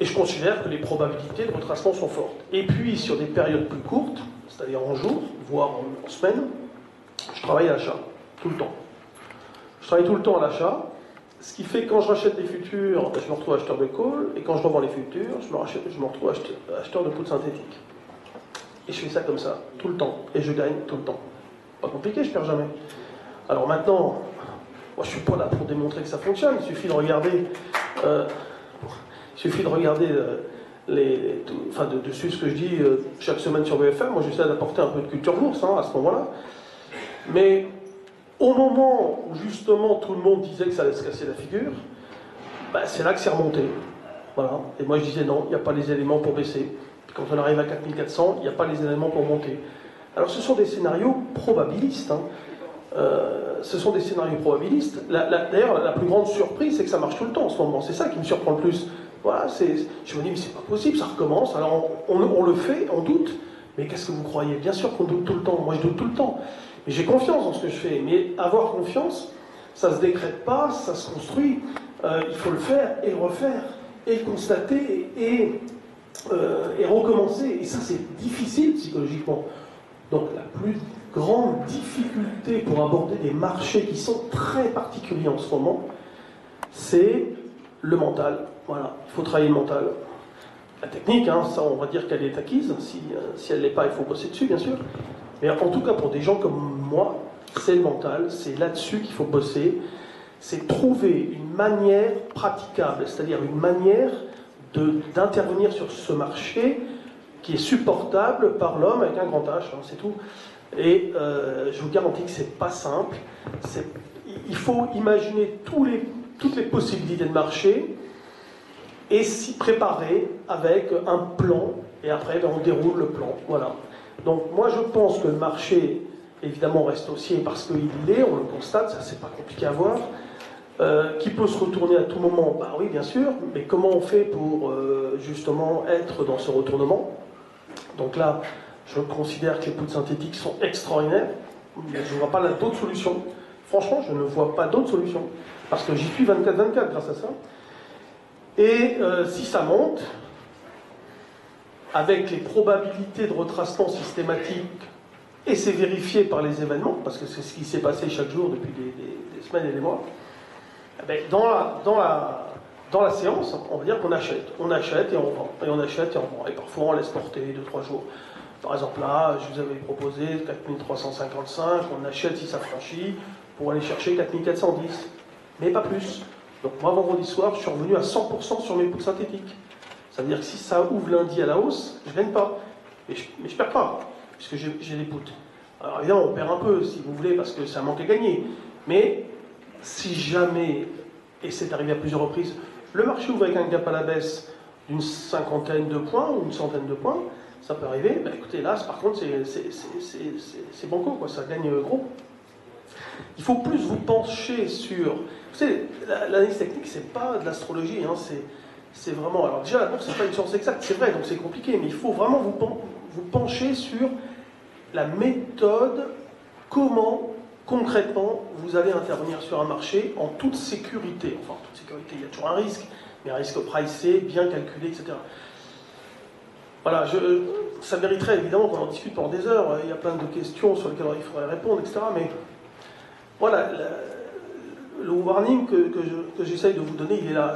Et je considère que les probabilités de retracement sont fortes. Et puis, sur des périodes plus courtes, c'est-à-dire en jours, voire en semaines, je travaille à l'achat, tout le temps. Je travaille tout le temps à l'achat, ce qui fait que quand je rachète des futurs, je me retrouve acheteur de call, et quand je revends les futurs, je me retrouve acheteur de poudre synthétique. Et je fais ça comme ça, tout le temps, et je gagne tout le temps. Pas compliqué, je perds jamais. Alors maintenant, moi je suis pas là pour démontrer que ça fonctionne, il suffit de regarder... dessus ce que je dis chaque semaine sur BFM. Moi j'essaie d'apporter un peu de culture bourse à ce moment-là. Mais au moment où justement tout le monde disait que ça allait se casser la figure, c'est là que c'est remonté. Voilà. Et moi je disais non, il n'y a pas les éléments pour baisser. Puis quand on arrive à 4400, il n'y a pas les éléments pour monter. Alors ce sont des scénarios probabilistes. Ce sont des scénarios probabilistes. D'ailleurs, la plus grande surprise, c'est que ça marche tout le temps en ce moment. C'est ça qui me surprend le plus. Voilà, je me dis, mais c'est pas possible, ça recommence. Alors on le fait, on doute. Mais qu'est-ce que vous croyez? Bien sûr qu'on doute tout le temps. Moi, je doute tout le temps. Mais j'ai confiance dans ce que je fais. Mais avoir confiance, ça se décrète pas, ça se construit. Il faut le faire et le refaire, et le constater, et recommencer. Et ça, c'est difficile psychologiquement. Donc la plus grande difficulté pour aborder des marchés qui sont très particuliers en ce moment, c'est le mental. Voilà, il faut travailler le mental. La technique, ça on va dire qu'elle est acquise. Si elle ne l'est pas, il faut bosser dessus, bien sûr. Mais en tout cas, pour des gens comme moi, c'est le mental, c'est là-dessus qu'il faut bosser. C'est trouver une manière praticable, c'est-à-dire une manière d'intervenir sur ce marché qui est supportable par l'homme avec un grand H, c'est tout. Et je vous garantis que c'est pas simple. Il faut imaginer toutes les possibilités de marché et s'y préparer avec un plan. Et après, on déroule le plan. Voilà. Donc moi, je pense que le marché, évidemment, reste haussier parce qu'il l'est, on le constate, ça c'est pas compliqué à voir. Qui peut se retourner à tout moment? Oui, bien sûr. Mais comment on fait pour justement être dans ce retournement? Donc là, je considère que les poudres synthétiques sont extraordinaires. Mais je ne vois pas d'autres solutions. Franchement, je ne vois pas d'autres solutions. Parce que j'y suis 24/24 grâce à ça. Et si ça monte, avec les probabilités de retracement systématique, et c'est vérifié par les événements, parce que c'est ce qui s'est passé chaque jour depuis des semaines et des mois, dans la séance, on va dire qu'on achète. On achète et on vend. Et on achète et on vend. Et parfois, on laisse porter 2-3 jours. Par exemple, là, je vous avais proposé 4355, on achète si ça franchit, pour aller chercher 4410. Mais pas plus. Donc moi, vendredi soir, je suis revenu à 100% sur mes poudres synthétiques. Ça veut dire que si ça ouvre lundi à la hausse, je ne gagne pas. Mais je ne perds pas, puisque j'ai des poutres. Alors évidemment, on perd un peu, si vous voulez, parce que ça manque à gagner. Mais si jamais, et c'est arrivé à plusieurs reprises, le marché ouvre avec un gap à la baisse d'une 50aine de points ou une centaine de points, ça peut arriver. Écoutez, là, par contre, c'est banco, quoi, ça gagne gros. Il faut plus vous pencher sur... Vous savez, l'analyse technique, c'est pas de l'astrologie, c'est vraiment... Alors déjà, la bourse, c'est pas une science exacte, c'est vrai, donc c'est compliqué, mais il faut vraiment vous pencher sur la méthode, comment, concrètement, vous allez intervenir sur un marché en toute sécurité. Enfin, en toute sécurité, il y a toujours un risque, mais un risque pricé, bien calculé, etc. Voilà, ça mériterait évidemment qu'on en discute pendant des heures. Il y a plein de questions sur lesquelles il faudrait répondre, etc. Mais voilà, le warning que j'essaye de vous donner, il est là.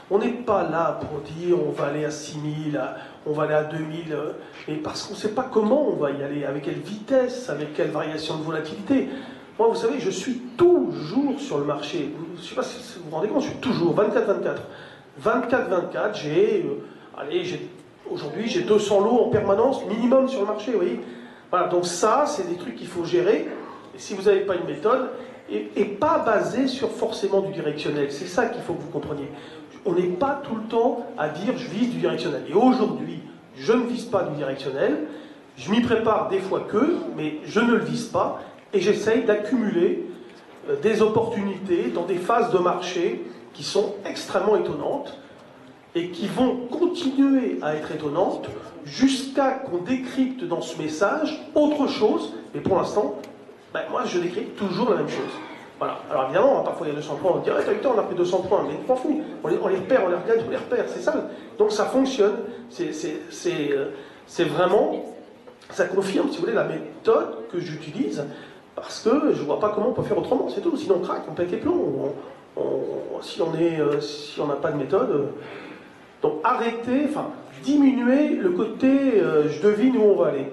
On n'est pas là pour dire on va aller à 6000, on va aller à 2000, et parce qu'on ne sait pas comment on va y aller, avec quelle vitesse, avec quelle variation de volatilité. Moi, vous savez, je suis toujours sur le marché. Je ne sais pas si vous vous rendez compte, je suis toujours 24/24. 24/24, aujourd'hui, j'ai 200 lots en permanence, minimum sur le marché, vous voyez. Voilà, donc ça, c'est des trucs qu'il faut gérer. Et si vous n'avez pas une méthode, et pas basée sur forcément du directionnel, c'est ça qu'il faut que vous compreniez. On n'est pas tout le temps à dire je vise du directionnel. Et aujourd'hui, je ne vise pas du directionnel, je m'y prépare des fois mais je ne le vise pas, et j'essaye d'accumuler des opportunités dans des phases de marché qui sont extrêmement étonnantes, et qui vont continuer à être étonnantes jusqu'à qu'on décrypte dans ce message autre chose. Mais pour l'instant, moi je décrypte toujours la même chose. Voilà. Alors évidemment, parfois il y a 200 points, on dit ah, t'as eu le temps, on a pris 200 points, mais on s'en fout. On les repère, on les regarde, on les repère, c'est ça. Donc ça fonctionne, c'est vraiment, ça confirme, si vous voulez, la méthode que j'utilise, parce que je ne vois pas comment on peut faire autrement, c'est tout. Sinon on craque, on pète les plombs, si on n'a pas de méthode. Donc arrêtez, enfin diminuez le côté je devine où on va aller.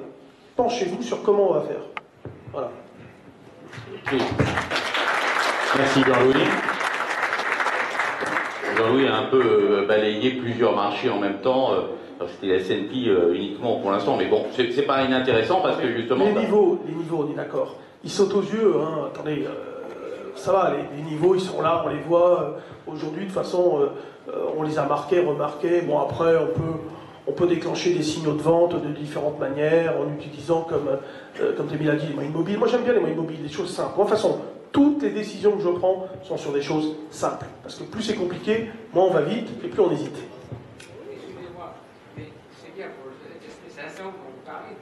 Penchez-vous sur comment on va faire. Voilà. Oui. Merci Jean-Louis. Jean-Louis a un peu balayé plusieurs marchés en même temps. C'était la S&P uniquement pour l'instant, mais bon, c'est pas inintéressant parce que justement... Les niveaux, on est d'accord. Ils sautent aux yeux, hein. Attendez, ça va, les niveaux, ils sont là, on les voit. Aujourd'hui, de toute façon, on les a marqués, remarqués. Bon, après, on peut déclencher des signaux de vente de différentes manières, en utilisant, comme Témil a dit, les moyens mobiles. Moi, j'aime bien les moyens mobiles, des choses simples. Moi, de toute façon, toutes les décisions que je prends sont sur des choses simples. Parce que plus c'est compliqué, moins on va vite, et plus on hésite. Excusez-moi, mais c'est bien pour l'explication qu'on vous parle.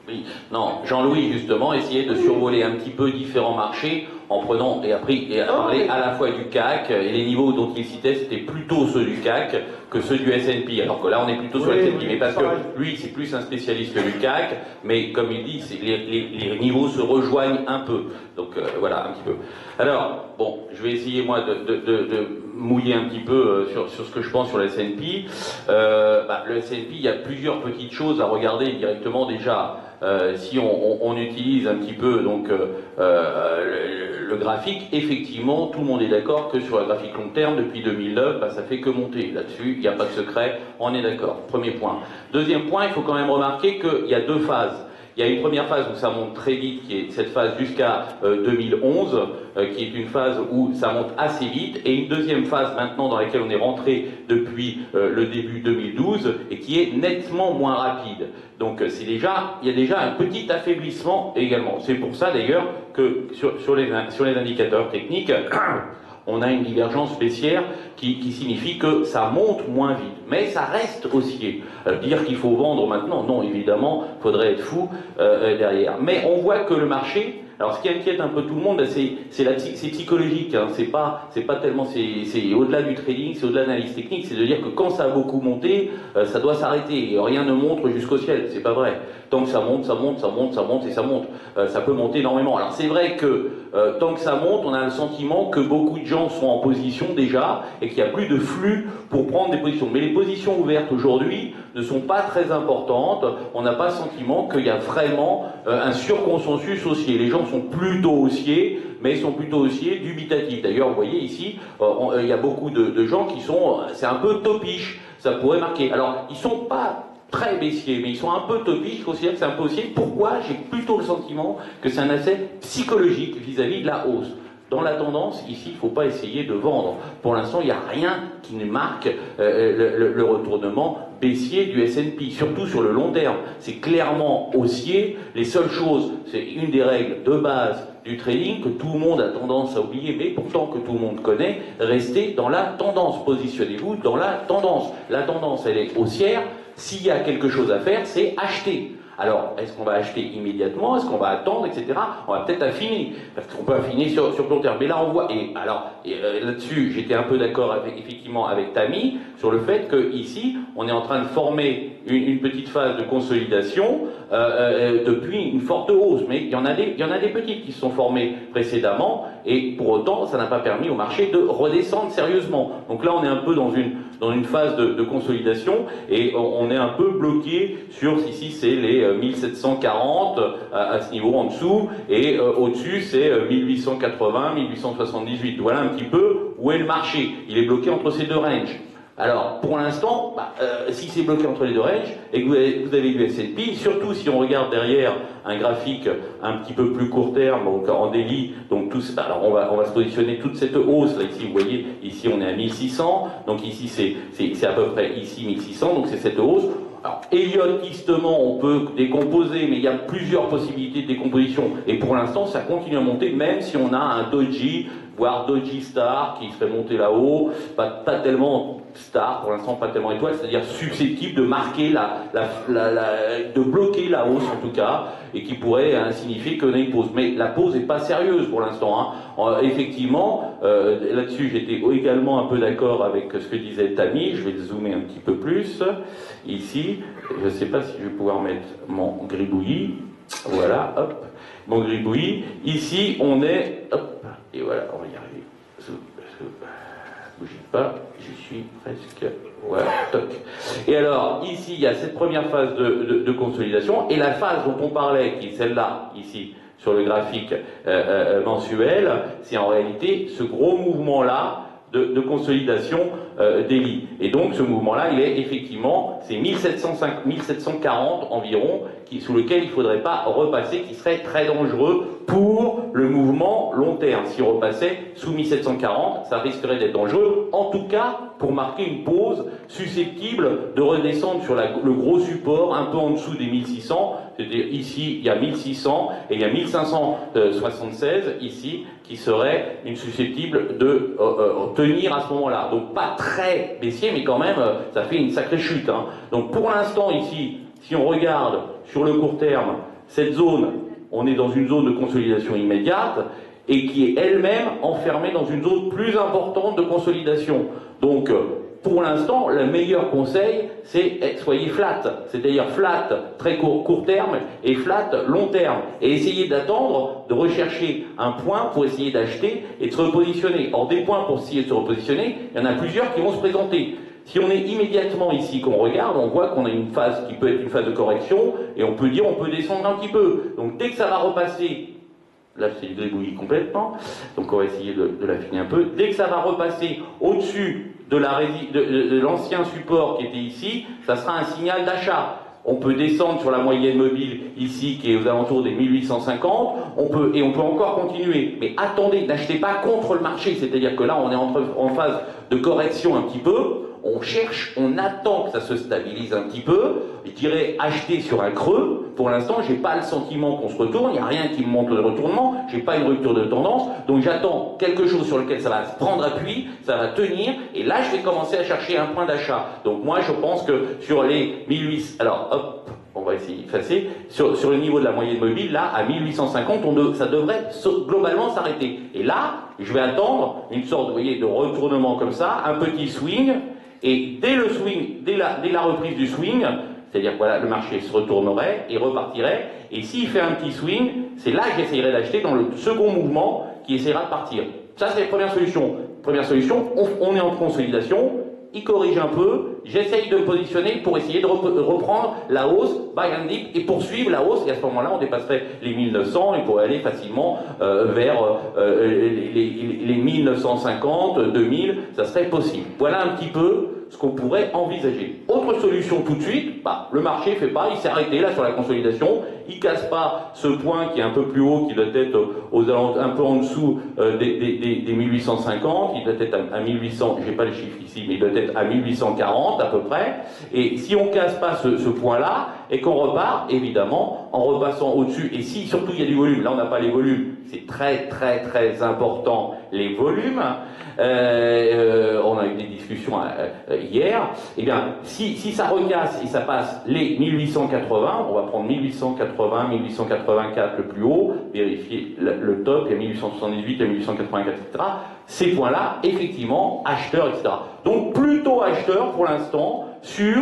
Oui, non, Jean-Louis, justement, essayait de survoler un petit peu différents marchés en prenant et parler à la fois du CAC, et les niveaux dont il citait, c'était plutôt ceux du CAC que ceux du S&P, alors que là, on est plutôt sur le S&P, mais parce que lui, c'est plus un spécialiste du CAC, mais comme il dit, les niveaux se rejoignent un peu, donc voilà, un petit peu. Alors, bon, je vais essayer, moi, de mouiller un petit peu sur ce que je pense sur le S&P. Le S&P, il y a plusieurs petites choses à regarder directement déjà. Si on utilise un petit peu donc le graphique, effectivement, tout le monde est d'accord que sur la graphique long terme, depuis 2009, ça fait que monter. Là-dessus, il n'y a pas de secret, on est d'accord. Premier point. Deuxième point, il faut quand même remarquer qu'il y a deux phases. Il y a une première phase où ça monte très vite, qui est cette phase jusqu'à 2011, qui est une phase où ça monte assez vite, et une deuxième phase maintenant dans laquelle on est rentré depuis le début 2012, et qui est nettement moins rapide. Donc il y a déjà un petit affaiblissement également. C'est pour ça d'ailleurs que sur les indicateurs techniques, on a une divergence baissière qui signifie que ça monte moins vite. Mais ça reste haussier. Dire qu'il faut vendre maintenant, non, évidemment, faudrait être fou derrière. Mais on voit que le marché, alors ce qui inquiète un peu tout le monde, c'est psychologique, hein, c'est pas tellement, c'est au-delà du trading, c'est au-delà de l'analyse technique, c'est de dire que quand ça a beaucoup monté, ça doit s'arrêter, rien ne monte jusqu'au ciel, c'est pas vrai. Tant que ça monte, ça monte, ça monte, ça monte et ça monte. Ça peut monter énormément. Alors c'est vrai que tant que ça monte, on a le sentiment que beaucoup de gens sont en position déjà et qu'il n'y a plus de flux pour prendre des positions. Mais les positions ouvertes aujourd'hui ne sont pas très importantes. On n'a pas le sentiment qu'il y a vraiment un surconsensus haussier. Les gens sont plutôt haussiers, mais ils sont plutôt haussiers dubitatifs. D'ailleurs, vous voyez ici, il y a beaucoup de gens qui sont, c'est un peu topiche, ça pourrait marquer. Alors, ils sont pas très baissiers, mais ils sont un peu topiques, je considère que c'est un peu haussier. Pourquoi? J'ai plutôt le sentiment que c'est un asset psychologique vis-à-vis de la hausse. Dans la tendance, ici, il ne faut pas essayer de vendre. Pour l'instant, il n'y a rien qui ne marque le retournement baissier du S&P, surtout sur le long terme. C'est clairement haussier. Les seules choses, c'est une des règles de base du trading que tout le monde a tendance à oublier, mais pourtant que tout le monde connaît, restez dans la tendance. Positionnez-vous dans la tendance. La tendance, elle est haussière. S'il y a quelque chose à faire, c'est acheter. Alors, est-ce qu'on va acheter immédiatement? Est-ce qu'on va attendre, etc. On va peut-être affiner, parce qu'on peut affiner sur long terme. Mais là, on voit, là-dessus, j'étais un peu d'accord effectivement avec Tammy, sur le fait que ici, on est en train de former une petite phase de consolidation depuis une forte hausse. Mais il y en a des petites qui se sont formées précédemment, et pour autant, ça n'a pas permis au marché de redescendre sérieusement. Donc là, on est un peu dans une phase de consolidation, et on est un peu bloqué sur, ici, c'est les 1740 à ce niveau en dessous, et au-dessus, c'est 1880, 1878. Voilà un petit peu où est le marché. Il est bloqué entre ces deux ranges. Alors, pour l'instant, si c'est bloqué entre les deux ranges, et que vous avez du S&P, surtout si on regarde derrière un graphique un petit peu plus court terme, donc en daily, donc alors on va se positionner toute cette hausse, là, ici, vous voyez, ici on est à 1600, donc ici c'est à peu près ici 1600, donc c'est cette hausse. Alors, Elliott-istement, on peut décomposer, mais il y a plusieurs possibilités de décomposition, et pour l'instant, ça continue à monter, même si on a un doji, voire doji star, qui serait monté là-haut, pas tellement star, pour l'instant pas tellement étoile, c'est-à-dire susceptible de marquer de bloquer la hausse en tout cas, et qui pourrait signifier qu'on a une pause. Mais la pause n'est pas sérieuse pour l'instant. Effectivement, là-dessus j'étais également un peu d'accord avec ce que disait Tammy, je vais le zoomer un petit peu plus, ici, je ne sais pas si je vais pouvoir mettre mon gribouillis, voilà, hop, mon gribouillis, ici on est, hop, et voilà, on va y arriver, bougez pas, j'y suis presque, voilà, toc. Et alors, ici, il y a cette première phase de consolidation, et la phase dont on parlait, qui est celle-là, ici, sur le graphique mensuel, c'est en réalité ce gros mouvement-là de consolidation des lits. Et donc, ce mouvement-là, il est effectivement, c'est 1740 environ, sous lequel il ne faudrait pas repasser, qui serait très dangereux pour le mouvement long terme. Si on repassait sous 1740, ça risquerait d'être dangereux, en tout cas pour marquer une pause susceptible de redescendre sur le gros support, un peu en dessous des 1600, c'est-à-dire ici il y a 1600 et il y a 1576 ici, qui serait une susceptible de tenir à ce moment-là. Donc pas très baissier, mais quand même, ça fait une sacrée chute. Hein. Donc pour l'instant ici, si on regarde sur le court terme, cette zone, on est dans une zone de consolidation immédiate et qui est elle-même enfermée dans une zone plus importante de consolidation. Donc, pour l'instant, le meilleur conseil, c'est soyez flat, c'est-à-dire flat très court terme et flat long terme. Et essayez d'attendre, de rechercher un point pour essayer d'acheter et de se repositionner. Or, des points pour essayer de se repositionner, il y en a plusieurs qui vont se présenter. Si on est immédiatement ici, qu'on regarde, on voit qu'on a une phase qui peut être une phase de correction, et on peut dire on peut descendre un petit peu. Donc dès que ça va repasser, là c'est du gribouillis complètement, donc on va essayer de l'affiner un peu, dès que ça va repasser au-dessus de l'ancien support qui était ici, ça sera un signal d'achat. On peut descendre sur la moyenne mobile ici qui est aux alentours des 1850, on peut encore continuer. Mais attendez, n'achetez pas contre le marché, c'est-à-dire que là on est en phase de correction un petit peu, on cherche, on attend que ça se stabilise un petit peu, je dirais acheter sur un creux, pour l'instant j'ai pas le sentiment qu'on se retourne, il n'y a rien qui me montre le retournement, j'ai pas une rupture de tendance, donc j'attends quelque chose sur lequel ça va se prendre appui, ça va tenir, et là je vais commencer à chercher un point d'achat. Donc moi je pense que sur les 1800, alors hop, on va essayer d'effacer, sur le niveau de la moyenne mobile, là, à 1850, ça devrait globalement s'arrêter. Et là, je vais attendre une sorte, vous voyez, de retournement comme ça, un petit swing, et dès le swing, dès la reprise du swing, c'est-à-dire que voilà, le marché se retournerait et repartirait, et s'il fait un petit swing, c'est là que j'essayerai d'acheter dans le second mouvement qui essaiera de partir. Ça, c'est la première solution. Première solution, on est en consolidation, il corrige un peu, j'essaye de me positionner pour essayer de reprendre la hausse, buy and dip, et poursuivre la hausse, et à ce moment-là, on dépasserait les 1900 et pourrait aller facilement vers les 1950, 2000, ça serait possible. Voilà un petit peu ce qu'on pourrait envisager. Autre solution tout de suite, le marché fait pas, il s'est arrêté là sur la consolidation, il casse pas ce point qui est un peu plus haut, qui doit être un peu en dessous des 1850, il doit être à 1800, j'ai pas les chiffres ici, mais il doit être à 1840 à peu près, et si on casse pas ce point-là, et qu'on repart, évidemment, en repassant au-dessus, et si surtout il y a du volume, là on n'a pas les volumes, c'est très très très important, les volumes, on a eu des discussions hier, et bien si ça recasse et ça passe les 1880, on va prendre 1880, 1884 le plus haut, vérifier le top, il y a 1878, il y a 1884, etc. Ces points-là, effectivement, acheteurs, etc. Donc plutôt acheteurs pour l'instant sur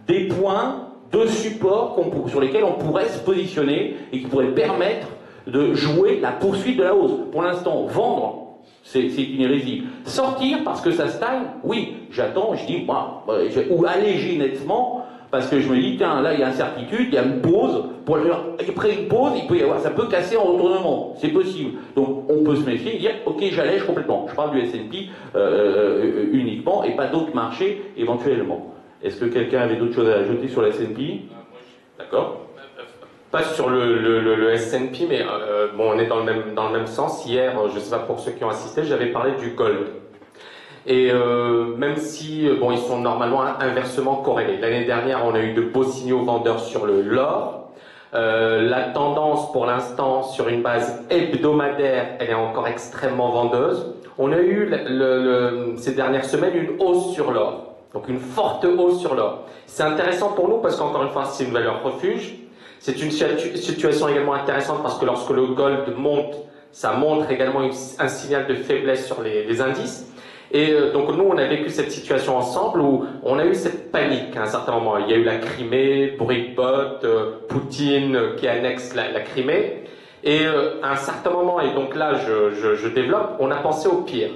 des points de support sur lesquels on pourrait se positionner et qui pourraient permettre de jouer la poursuite de la hausse. Pour l'instant, vendre, c'est une hérésie. Sortir parce que ça stagne, oui, j'attends, je dis, ou alléger nettement, parce que je me dis, tiens, là il y a incertitude, il y a une pause, après une pause, il peut y avoir, ça peut casser en retournement, c'est possible. Donc on peut se méfier et dire, ok, j'allège complètement. Je parle du S&P uniquement et pas d'autres marchés éventuellement. Est-ce que quelqu'un avait d'autres choses à ajouter sur le S&P? D'accord. Pas sur le S&P, mais bon, on est dans le même sens. Hier, je ne sais pas pour ceux qui ont assisté, j'avais parlé du gold. Et même si, bon, ils sont normalement inversement corrélés. L'année dernière, on a eu de beaux signaux vendeurs sur l'or. La tendance, pour l'instant, sur une base hebdomadaire, elle est encore extrêmement vendeuse. On a eu ces dernières semaines une hausse sur l'or. Donc une forte hausse sur l'or. C'est intéressant pour nous parce qu'encore une fois, c'est une valeur refuge. C'est une situation également intéressante parce que lorsque le gold monte, ça montre également un signal de faiblesse sur les indices. Et donc nous, on a vécu cette situation ensemble où on a eu cette panique à un certain moment. Il y a eu la Crimée, Bourg-Bot, Poutine qui annexe la Crimée. Et à un certain moment, et donc là je développe, on a pensé au pire.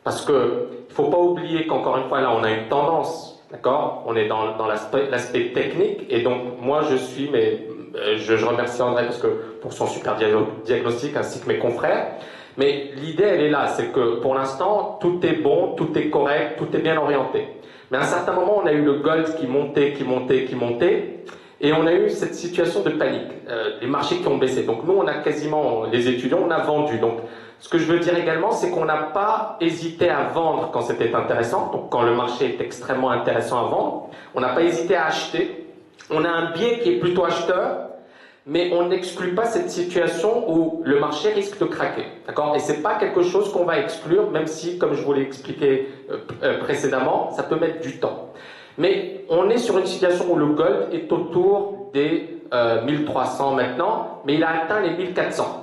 Parce que il ne faut pas oublier qu'encore une fois, là, on a une tendance, d'accord? On est dans l'aspect technique, et donc moi je suis, mais je remercie André parce que pour son super diagnostic, ainsi que mes confrères. Mais l'idée, elle est là, c'est que pour l'instant, tout est bon, tout est correct, tout est bien orienté. Mais à un certain moment, on a eu le gold qui montait, et on a eu cette situation de panique, les marchés qui ont baissé. Donc nous, on a quasiment, les étudiants, on a vendu. Donc ce que je veux dire également, c'est qu'on n'a pas hésité à vendre quand c'était intéressant, donc quand le marché est extrêmement intéressant à vendre, on n'a pas hésité à acheter. On a un biais qui est plutôt acheteur, mais on n'exclut pas cette situation où le marché risque de craquer, d'accord? Et c'est pas quelque chose qu'on va exclure, même si, comme je vous l'ai expliqué précédemment, ça peut mettre du temps. Mais on est sur une situation où le gold est autour des 1300 maintenant, mais il a atteint les 1400.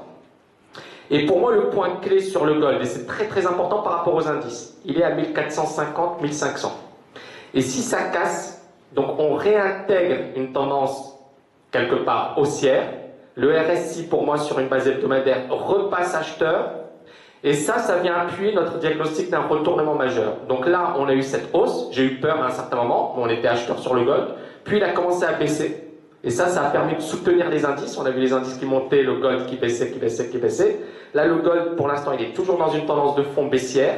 Et pour moi, le point clé sur le gold, et c'est très très important par rapport aux indices, il est à 1450, 1500. Et si ça casse, donc on réintègre une tendance quelque part haussière, le RSI pour moi sur une base hebdomadaire repasse acheteur, et ça vient appuyer notre diagnostic d'un retournement majeur. Donc là, on a eu cette hausse, j'ai eu peur à un certain moment, on était acheteur sur le gold, puis il a commencé à baisser, et ça a permis de soutenir les indices. On a vu les indices qui montaient, le gold qui baissait. Là, le gold, pour l'instant, il est toujours dans une tendance de fond baissière,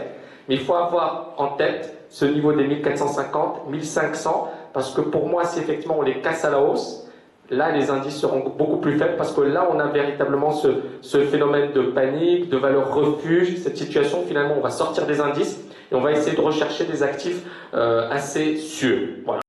mais il faut avoir en tête ce niveau des 1450, 1500, parce que pour moi, si effectivement on les casse à la hausse, là, les indices seront beaucoup plus faibles parce que là, on a véritablement ce phénomène de panique, de valeur refuge, cette situation, finalement, on va sortir des indices et on va essayer de rechercher des actifs assez sûrs. Voilà.